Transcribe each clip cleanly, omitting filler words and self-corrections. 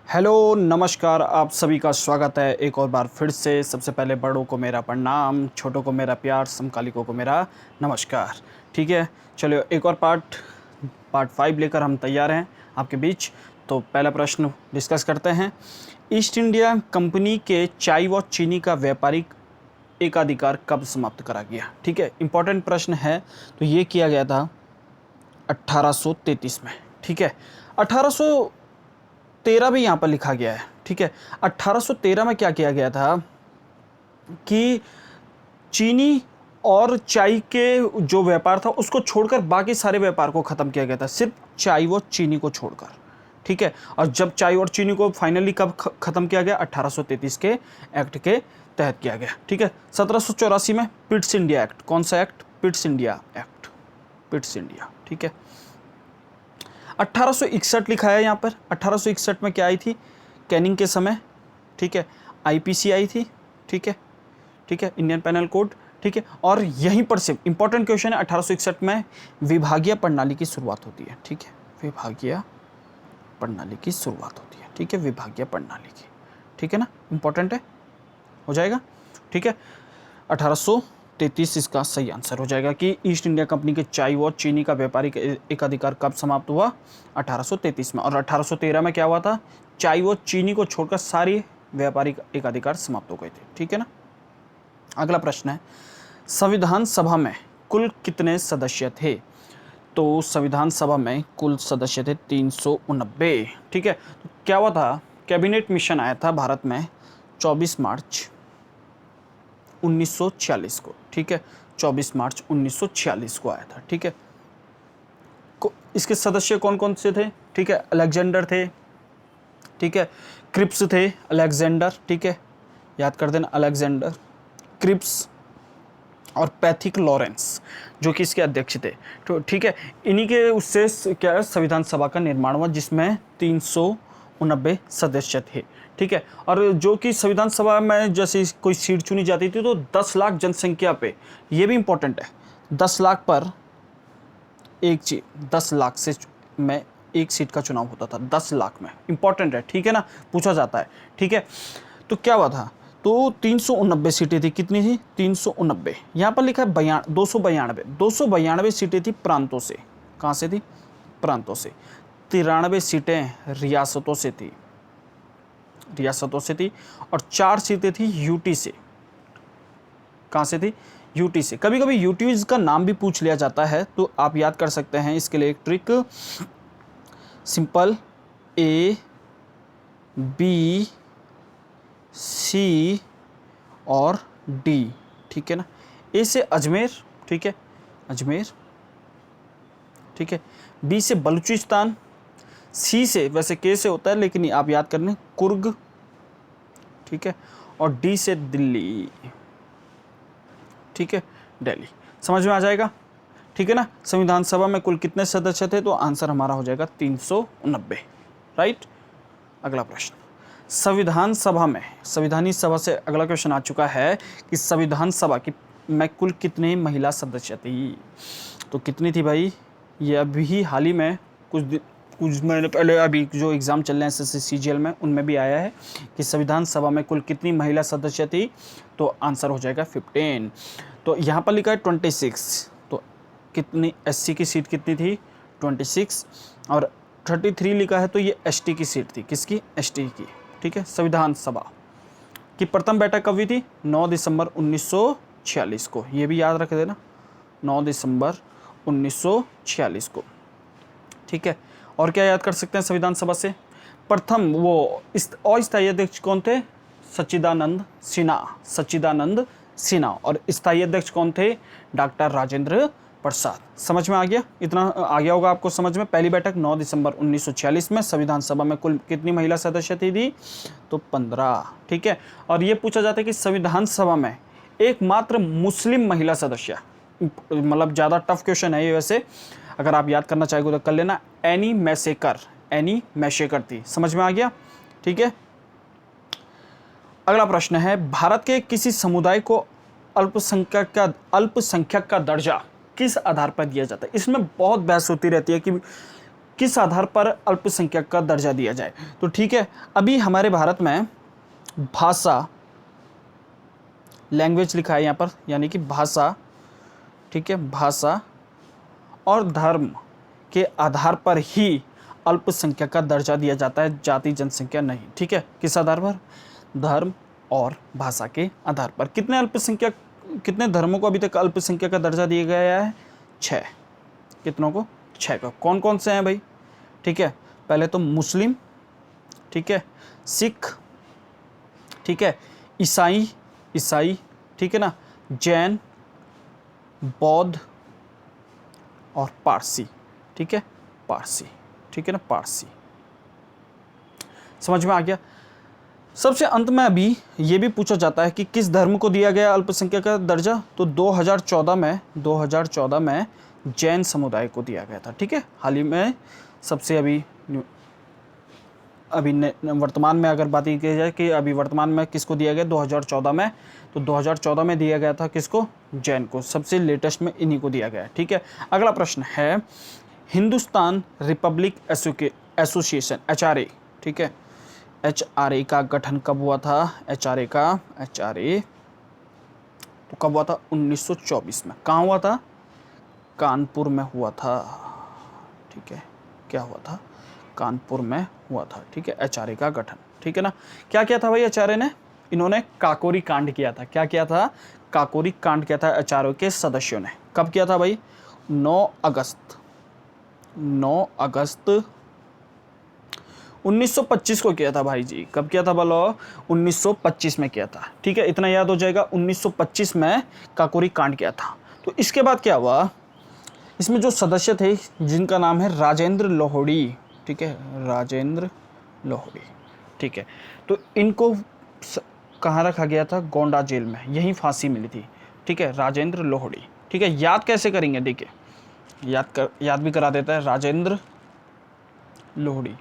Hello नमस्कार, आप सभी का स्वागत है एक और बार फिर से। सबसे पहले बड़ों को मेरा प्रणाम, छोटों को मेरा प्यार, समकालिकों को मेरा नमस्कार। ठीक है, चलिए एक और पार्ट 5 लेकर हम तैयार हैं आपके बीच। तो पहला प्रश्न डिस्कस करते हैं। ईस्ट इंडिया कंपनी के चाय व चीनी का व्यापारिक एकाधिकार कब समाप्त करा गया? ठीक है, इंपॉर्टेंट प्रश्न है। तो ये किया गया था 1833 में। ठीक है, 1813 भी यहाँ पर लिखा गया है। ठीक है, 1813 में क्या किया गया था कि चीनी और चाय के जो व्यापार था उसको छोड़कर बाकी सारे व्यापार को ख़त्म किया गया था, सिर्फ चाय व चीनी को छोड़कर। ठीक है, और जब चाय और चीनी को फाइनली कब ख़त्म किया गया? 1833 के एक्ट के तहत किया गया। ठीक है, 1784 में पिट्स इंडिया एक्ट। कौन सा act? Pitt's India act, Pitt's India. ठीक है, 1861 लिखा है यहाँ पर। 1861 में क्या आई थी? कैनिंग के समय। ठीक है, आईपीसी आई थी। ठीक है, ठीक है, इंडियन पेनल कोड। ठीक है, और यहीं पर से इंपॉर्टेंट क्वेश्चन है, 1861 में विभागीय प्रणाली की शुरुआत होती है। ठीक है, विभागीय प्रणाली की शुरुआत होती है। ठीक है, विभागीय प्रणाली की। ठीक है ना, इंपॉर्टेंट है, हो जाएगा। ठीक है, 1833 इसका सही आंसर हो जाएगा कि ईस्ट इंडिया कंपनी के चाय व चीनी का व्यापारिक एकाधिकार कब समाप्त हुआ? 1833 में। और 1813 में क्या हुआ था? चाय व चीनी को छोड़कर सारी व्यापारिक एकाधिकार समाप्त हो गए थे। ठीक है ना। अगला प्रश्न है, संविधान सभा में कुल कितने सदस्य थे? तो संविधान सभा में कुल सदस्य थे 389। ठीक है, तो क्या हुआ था? कैबिनेट मिशन आया था भारत में 24 मार्च 1946 को। ठीक है, 24 मार्च 1946 को आया था। ठीक है, इसके सदस्य कौन कौन से थे? ठीक है, अलेक्जेंडर थे। ठीक है, क्रिप्स थे, अलेक्जेंडर। ठीक है, याद कर देना, अलेक्जेंडर, क्रिप्स और पैथिक लॉरेंस, जो कि इसके अध्यक्ष थे। तो ठीक है, इन्हीं के उससे क्या है, संविधान सभा का निर्माण हुआ, जिसमें 389 सदस्य थे। ठीक है, और जो कि संविधान सभा में जैसे कोई सीट चुनी जाती थी तो 10 लाख जनसंख्या पे, ये भी इंपॉर्टेंट है, 10 लाख पर एक 10 लाख से में एक सीट का चुनाव होता था, 10 लाख में। इंपॉर्टेंट है, ठीक है ना, पूछा जाता है। ठीक है, तो क्या हुआ था? तो 389 सीटें थी। कितनी थी? 389। यहाँ पर लिखा है 292 सीटें थी प्रांतों से। कहाँ से थी? प्रांतों से। 93 सीटें रियासतों से थी, और 4 सीटें थी यूटी से। कहाँ से थी? यूटी से। कभी कभी यूटीज का नाम भी पूछ लिया जाता है, तो आप याद कर सकते हैं इसके लिए एक trick. Simple A B C और डी। ठीक है ना, ए से अजमेर। ठीक है, अजमेर। ठीक है, बी से बलूचिस्तान, सी से, वैसे के से होता है लेकिन आप याद कर लें, कुर्ग। ठीक है, और डी से दिल्ली। ठीक है, दिल्ली। समझ में आ जाएगा? ठीक है ना। संविधान सभा में कुल कितने सदस्य थे? तो आंसर हमारा हो जाएगा 390। राइट। अगला प्रश्न, संविधान सभा से अगला क्वेश्चन आ चुका है कि संविधान सभा की में कुल कितने महिला सदस्य थी? तो कितनी थी भाई? ये अभी हाल ही में कुछ महीने पहले अभी जो एग्ज़ाम चल रहे हैं एसएससी सीजीएल में, उनमें भी आया है कि संविधान सभा में कुल कितनी महिला सदस्य थी? तो आंसर हो जाएगा 15। तो यहाँ पर लिखा है 26। तो कितनी एससी की सीट कितनी थी? 26। और 33 लिखा है, तो ये एसटी की सीट थी। किसकी? एसटी की। ठीक है, संविधान सभा की प्रथम बैठक कब हुई थी? 9 दिसंबर 1946 को। ये भी याद रख देना, 9 दिसंबर 1946 को। ठीक है, और क्या याद कर सकते हैं संविधान सभा से? प्रथम वो अस्थायी अध्यक्ष कौन थे? सच्चिदानंद सिन्हा। और स्थायी अध्यक्ष कौन थे? डॉक्टर राजेंद्र प्रसाद। समझ में आ गया? इतना आ गया होगा आपको समझ में। पहली बैठक 9 दिसंबर 1946 में। संविधान सभा में कुल कितनी महिला सदस्य थी? तो 15। ठीक है, और ये पूछा जाता है कि संविधान सभा में एकमात्र मुस्लिम महिला सदस्य, मतलब ज़्यादा टफ क्वेश्चन है ये वैसे, अगर आप याद करना चाहेंगे तो कर लेना, एनी मैसेकर थी। समझ में आ गया? ठीक है, अगला प्रश्न है, भारत के किसी समुदाय को अल्पसंख्यक का दर्जा किस आधार पर दिया जाता है? इसमें बहुत बहस होती रहती है कि किस आधार पर अल्पसंख्यक का दर्जा दिया जाए। तो ठीक है, अभी हमारे भारत में भाषा, लैंग्वेज लिखा है यहाँ पर, यानी कि भाषा, ठीक है, भाषा और धर्म के आधार पर ही अल्पसंख्यक का दर्जा दिया जाता है, जाति जनसंख्या नहीं। ठीक है, किस आधार पर? धर्म और भाषा के आधार पर। कितने अल्पसंख्यक, कितने धर्मों को अभी तक अल्पसंख्यक का दर्जा दिया गया है? 6। कितनों को? 6 का। कौन कौन से हैं भाई? ठीक है, पहले तो मुस्लिम, ठीक है, सिख, ठीक है, ईसाई, ठीक है ना, जैन, बौद्ध और पारसी। ठीक है, पारसी, ठीक है ना, पारसी। समझ में आ गया? सबसे अंत में अभी ये भी पूछा जाता है कि किस धर्म को दिया गया अल्पसंख्यक का दर्जा। तो 2014 में जैन समुदाय को दिया गया था। ठीक है, हाल ही में सबसे अभी वर्तमान में अगर बात की जाए कि अभी वर्तमान में किसको दिया गया 2014 में, तो 2014 में दिया गया था किसको? जैन को। सबसे लेटेस्ट में इन्हीं को दिया गया है। ठीक है, अगला प्रश्न है हिंदुस्तान रिपब्लिक एसोसिएशन, HRA, ठीक है, HRA का गठन कब हुआ था? HRA तो कब हुआ था? 1924 में। कहाँ हुआ था? कानपुर में हुआ था। ठीक है, क्या हुआ था? कानपुर में हुआ था। ठीक है, HRA का गठन। ठीक है ना। क्या किया था भाई HRA ने? इन्होंने काकोरी कांड किया था। क्या किया था? काकोरी कांड किया था HRA के सदस्यों ने। कब किया था भाई? 9 अगस्त 1925 को किया था भाई जी। कब किया था बोलो? 1925 में किया था। ठीक है, इतना याद हो जाएगा, 1925 में काकोरी कांड किया था। तो इसके बाद क्या हुआ? इसमें जो सदस्य थे जिनका नाम है राजेंद्र लोहड़ी, ठीक है, राजेंद्र लोहड़ी, ठीक है, तो इनको कहाँ रखा गया था? गोंडा जेल में, यहीं फांसी मिली थी। ठीक है, राजेंद्र लोहड़ी। ठीक है, याद कैसे करेंगे? देखिए, याद भी करा देता है, राजेंद्र लोहड़ी,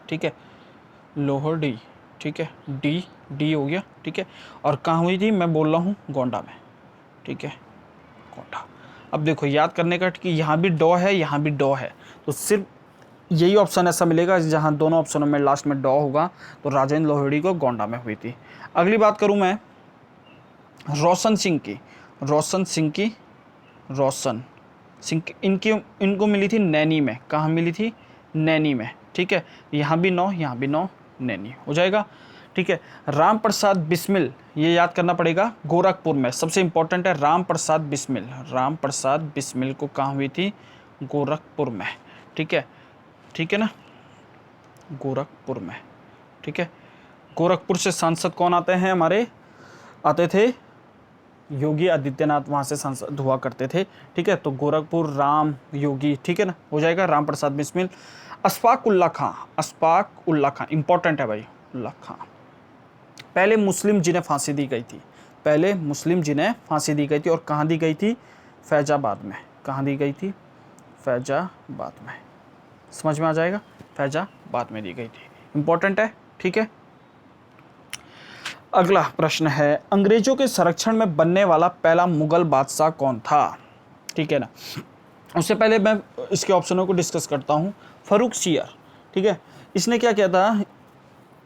ठीक है, लोहड़ी, ठीक है, डी हो गया। ठीक है, और कहाँ हुई थी? मैं बोल रहा हूँ गोंडा में। ठीक है, गोंडा। अब देखो याद करने का कि यहाँ भी डॉ है, यहाँ भी डॉ है, तो सिर्फ यही ऑप्शन ऐसा मिलेगा जहाँ दोनों ऑप्शनों में लास्ट में डॉ होगा। तो राजेंद्र लोहड़ी को गोंडा में हुई थी। अगली बात करूँ मैं रोशन सिंह की, इनको मिली थी नैनी में। कहाँ मिली थी? नैनी में। ठीक है, यहाँ भी 9, यहाँ भी 9, नैनी हो जाएगा। ठीक है, राम प्रसाद बिस्मिल, ये याद करना पड़ेगा, गोरखपुर में। सबसे इंपॉर्टेंट है राम प्रसाद बिस्मिल को कहाँ हुई थी? गोरखपुर में। ठीक है ना, गोरखपुर में। ठीक है, गोरखपुर से सांसद कौन आते हैं हमारे? आते थे योगी आदित्यनाथ, वहाँ से सांसद हुआ करते थे। ठीक है, तो गोरखपुर राम योगी, ठीक है ना, हो जाएगा राम प्रसाद बिस्मिल। अशफाक उल्ला खां इंपॉर्टेंट है भाई, उल्ला खां पहले मुस्लिम जिन्हें फांसी दी गई थी, और कहाँ दी गई थी? फैजाबाद में। कहाँ दी गई थी? फैजाबाद में। समझ में आ जाएगा, फैजाबाद में दी गई थी, इंपॉर्टेंट है। ठीक है, अगला प्रश्न है अंग्रेजों के संरक्षण में बनने वाला पहला मुगल बादशाह कौन था? ठीक है ना, उससे पहले मैं इसके ऑप्शनों को डिस्कस करता हूँ। फर्रुख सियर, ठीक है, इसने क्या किया था?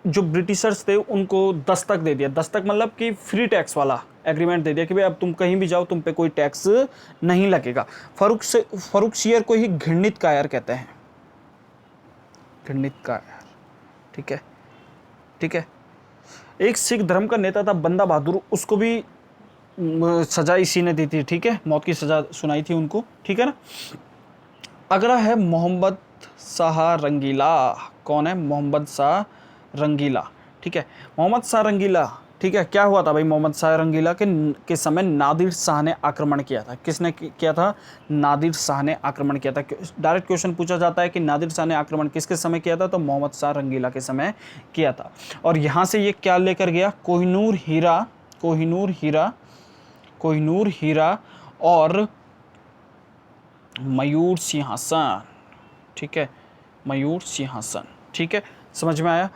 जो ब्रिटिशर्स थे उनको दस्तक दे दिया। दस्तक मतलब कि फ्री टैक्स वाला एग्रीमेंट दे दिया कि भाई अब तुम कहीं भी जाओ तुम पे कोई टैक्स नहीं लगेगा। फर्रुख सियर को ही घृणित कायर कहते हैं, घृणित कायर। ठीक है, एक सिख धर्म का नेता था बंदा बहादुर, उसको भी सजा इसी ने दी थी। ठीक है, मौत की सजा सुनाई थी उनको। ठीक है ना। अगला है मोहम्मद शाह रंगीला। कौन है? मोहम्मद शाह रंगीला। ठीक है, मोहम्मद शाह रंगीला, ठीक है, क्या हुआ था भाई? मोहम्मद शाह रंगीला के समय नादिर शाह ने आक्रमण किया था। किसने किया था? नादिर शाह ने आक्रमण किया था। डायरेक्ट क्वेश्चन पूछा जाता है कि नादिर शाह ने आक्रमण किसके समय किया था? तो मोहम्मद शाह रंगीला के समय किया था। और यहाँ से ये क्या लेकर गया? कोहिनूर हीरा और मयूर सिंहासन। ठीक है, मयूर सिंहासन। ठीक है, समझ में आया।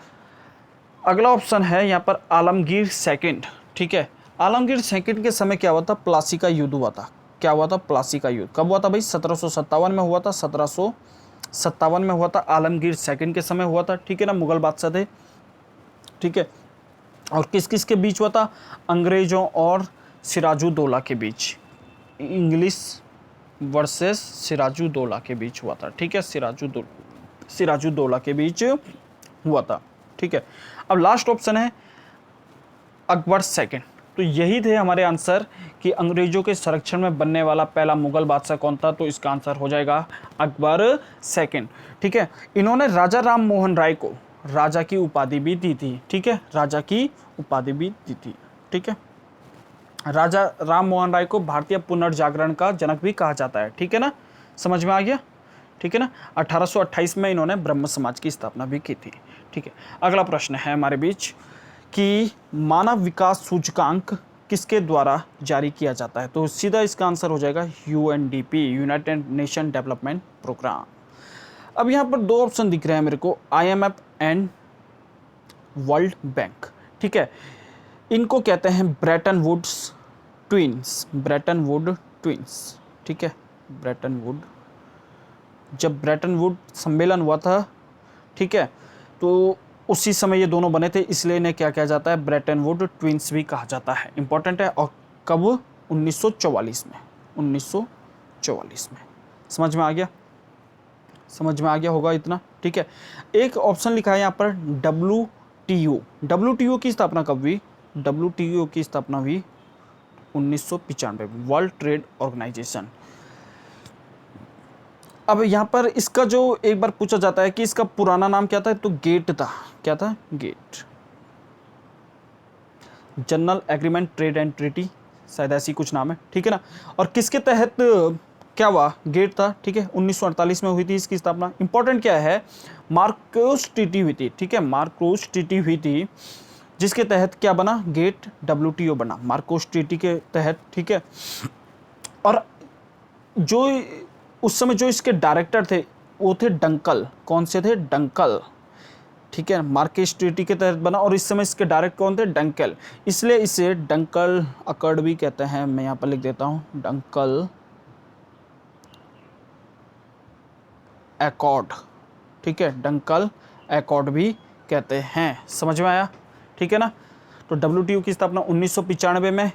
अगला ऑप्शन है यहाँ पर आलमगीर सेकंड। ठीक है, आलमगीर सेकंड के समय क्या हुआ था? प्लासी का युद्ध हुआ था। क्या हुआ था? प्लासी का युद्ध। कब हुआ था भाई? 1757 में हुआ था, 57 में हुआ था, आलमगीर सेकंड के समय हुआ था, ठीक है ना, मुगल बादशाह थे, ठीक है। और किस किस के बीच हुआ था? अंग्रेजों और सिराजुद्दौला के बीच, इंग्लिश वर्सेस सिराजुद्दौला के बीच हुआ था, ठीक है, सिराजुद्दौला के बीच हुआ था, ठीक है। अब लास्ट ऑप्शन है अकबर सेकंड। तो यही थे हमारे आंसर कि अंग्रेजों के संरक्षण में बनने वाला पहला मुगल बादशाह कौन था, तो इसका आंसर हो जाएगा अकबर सेकंड, ठीक है। इन्होंने राजा राम मोहन राय को राजा की उपाधि भी दी थी, ठीक है, राजा की उपाधि भी दी थी, ठीक है। राजा राम मोहन राय को भारतीय पुनर्जागरण का जनक भी कहा जाता है, ठीक है ना, समझ में आ गया, ठीक है ना। 1828 में इन्होंने ब्रह्म समाज की स्थापना भी की थी, ठीक है। अगला प्रश्न है हमारे बीच कि मानव विकास सूचकांक किसके द्वारा जारी किया जाता है, तो सीधा इसका आंसर हो जाएगा UNDP, United Nation Development Programme. अब यहाँ पर दो ऑप्शन दिख रहे हैं मेरे को, आईएमएफ एंड वर्ल्ड बैंक, ठीक है। इनको कहते हैं Bretton Woods twins, Bretton Wood twins, ठीक है, ब्रेटन वुड। जब ब्रेटन वुड सम्मेलन हुआ था, ठीक है, तो उसी समय ये दोनों बने थे, इसलिए इन्हें क्या कहा जाता है, ब्रेटन वुड ट्विंस भी कहा जाता है, इंपॉर्टेंट है। और कब? 1944 में, 1944 में। समझ में आ गया, समझ में आ गया होगा इतना, ठीक है। एक ऑप्शन लिखा है यहाँ पर WTO, WTO की स्थापना कब हुई? WTO की स्थापना हुई 1995, वर्ल्ड ट्रेड ऑर्गेनाइजेशन। अब यहाँ पर इसका जो एक बार पूछा जाता है कि इसका पुराना नाम क्या था, तो गेट था, क्या था? GATT, General Agreement Trade and Treaty, शायद ऐसी कुछ नाम है, ठीक है ना। और किसके तहत क्या हुआ? गेट था, ठीक है, 1948 में हुई थी इसकी स्थापना। इंपॉर्टेंट क्या है, मार्कोस ट्रीटी हुई थी, ठीक है, मार्कोस ट्रीटी हुई थी, जिसके तहत क्या बना? गेट, WTO बना, मार्कोस ट्रीटी के तहत, ठीक है। और जो उस समय जो इसके डायरेक्टर थे वो थे डंकल, कौन से थे? डंकल, ठीक है, मार्केस ट्रीटी के तहत बना, और इस समय इसके डायरेक्टर कौन थे? डंकल, इसलिए इसे डंकल अकॉर्ड भी कहते हैं। मैं यहाँ पर लिख देता हूँ डंकल अकॉर्ड, ठीक है, डंकल अकॉर्ड भी कहते हैं। समझ में आया, ठीक है ना। तो WTO की स्थापना 1995 में,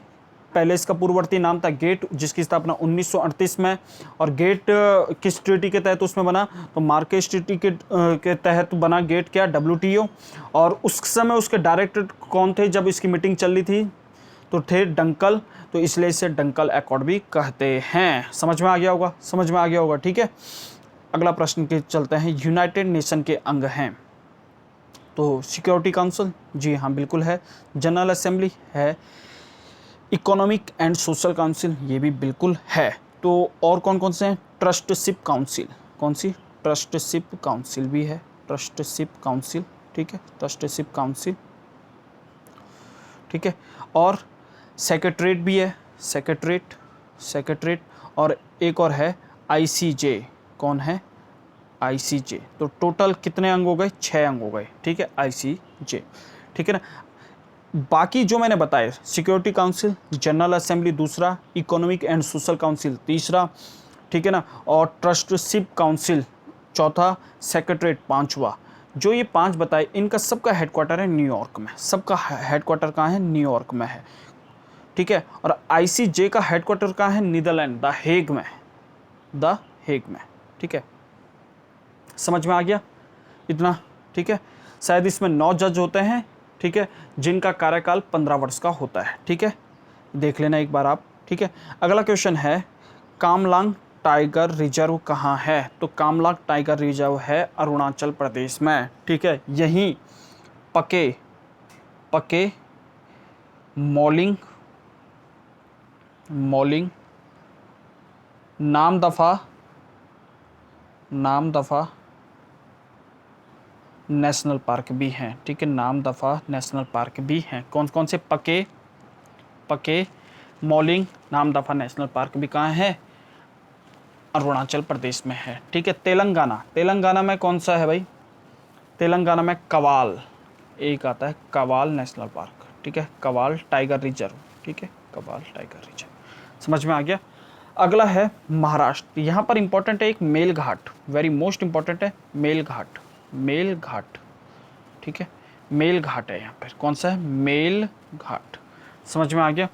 पहले इसका पूर्ववर्ती नाम था गेट, जिसकी स्थापना 1938 में। और गेट किस ट्रीटी के तहत उसमें बना? तो मार्केस ट्रीटी के तहत बना गेट, क्या? WTO। और उस समय उसके डायरेक्टर कौन थे जब इसकी मीटिंग चल रही थी? तो थे डंकल, तो इसलिए इसे डंकल अकॉर्ड भी कहते हैं। समझ में आ गया होगा, समझ में आ गया होगा, ठीक है। अगला प्रश्न के चलते हैं, यूनाइटेड नेशन के अंग हैं, तो सिक्योरिटी काउंसिल, जी हाँ बिल्कुल है। जनरल असेंबली है। इकोनॉमिक एंड सोशल काउंसिल, ये भी बिल्कुल है। तो और कौन कौन से हैं? ट्रस्टशिप काउंसिल, कौन सी? ट्रस्टशिप काउंसिल भी है, ट्रस्टशिप काउंसिल, ठीक है, ट्रस्टशिप काउंसिल, ठीक है। और सेक्रेटरीट भी है, सेक्रेटरीट। और एक और है ICJ, कौन है? ICJ। तो टोटल कितने अंग हो गए? 6 अंग हो गए, ठीक है, ICJ, ठीक है ना। बाकी जो मैंने बताए, सिक्योरिटी काउंसिल, जनरल असेंबली दूसरा, इकोनॉमिक एंड सोशल काउंसिल तीसरा, ठीक है ना, और ट्रस्टशिप काउंसिल चौथा, सेक्रेटरीट पांचवा। जो ये 5 बताए, इनका सबका हेडक्वार्टर है न्यूयॉर्क में, सबका हेडक्वार्टर कहाँ है? न्यूयॉर्क में है, ठीक है। और ICJ का हेडक्वार्टर कहाँ है? नीदरलैंड, द हेग में, द हेग में, ठीक है। समझ में आ गया इतना, ठीक है। शायद इसमें 9 जज होते हैं, ठीक है, जिनका कार्यकाल 15 वर्ष का होता है, ठीक है, देख लेना एक बार आप, ठीक है। अगला क्वेश्चन है, कामलांग टाइगर रिजर्व कहाँ है? तो कामलांग टाइगर रिजर्व है अरुणाचल प्रदेश में, ठीक है। यहीं पके मॉलिंग नामदफा नेशनल पार्क भी हैं, ठीक है, नामदफा नेशनल पार्क भी हैं। कौन कौन से? पके मॉलिंग नामदफा नेशनल पार्क भी कहाँ है? अरुणाचल प्रदेश में है, ठीक है। तेलंगाना में कौन सा है भाई? तेलंगाना में कवाल, एक आता है कवाल नेशनल पार्क, ठीक है, कवाल टाइगर रिजर्व, ठीक है, कवाल टाइगर रिजर्व। समझ में आ गया। अगला है महाराष्ट्र। यहाँ पर इंपॉर्टेंट है एक मेलघाट, वेरी मोस्ट इंपॉर्टेंट है मेलघाट, मेलघाट, ठीक है, मेलघाट है यहाँ पर, कौन सा है, मेलघाट, समझ में आ गया।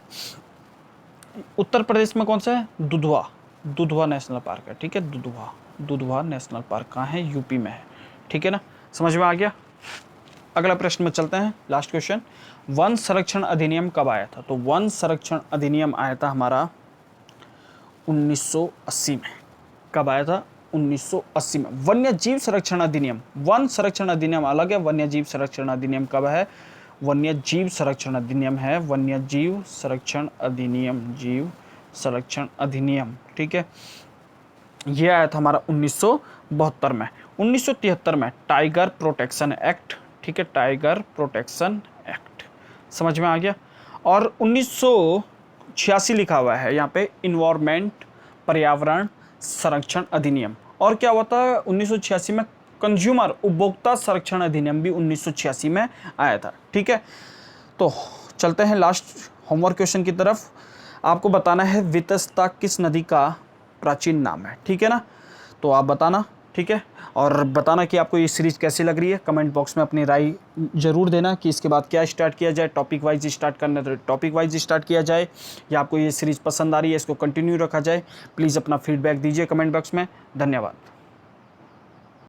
उत्तर प्रदेश में कौन सा है, दुधवा, दुधवा नेशनल पार्क है, ठीक है, दुधवा, दुधवा नेशनल पार्क कहाँ है, यूपी में है, ठीक है ना, समझ में आ गया। अगला प्रश्न में चलते हैं, लास्ट क्वेश्चन, वन संरक्षण अधिनियम कब आया था? तो वन संरक्षण अधिनियम आया था हमारा 1980 में। कब आया था? 1980 में। वन्य जीव संरक्षण अधिनियम, वन संरक्षण अधिनियम अलग है, वन्य जीव संरक्षण अधिनियम कब है? वन्य जीव संरक्षण अधिनियम है, वन्य जीव संरक्षण अधिनियम, जीव संरक्षण अधिनियम, ठीक है, ये आया था हमारा 1972 में। 1973 में टाइगर प्रोटेक्शन एक्ट, ठीक है, टाइगर प्रोटेक्शन एक्ट, समझ में आ गया। और 1986 लिखा हुआ है यहाँ पे, इन्वायरमेंट, पर्यावरण संरक्षण अधिनियम। और क्या हुआ था 1986 में? कंज्यूमर, उपभोक्ता संरक्षण अधिनियम भी 1986 में आया था, ठीक है। तो चलते हैं लास्ट होमवर्क क्वेश्चन की तरफ। आपको बताना है वितस्ता किस नदी का प्राचीन नाम है, ठीक है ना, तो आप बताना, ठीक है, और बताना कि आपको ये सीरीज़ कैसी लग रही है। कमेंट बॉक्स में अपनी राय ज़रूर देना कि इसके बाद क्या स्टार्ट किया जाए, टॉपिक वाइज स्टार्ट करना है तो टॉपिक वाइज स्टार्ट किया जाए, या आपको ये सीरीज़ पसंद आ रही है इसको कंटिन्यू रखा जाए। प्लीज़ अपना फीडबैक दीजिए कमेंट बॉक्स में। धन्यवाद।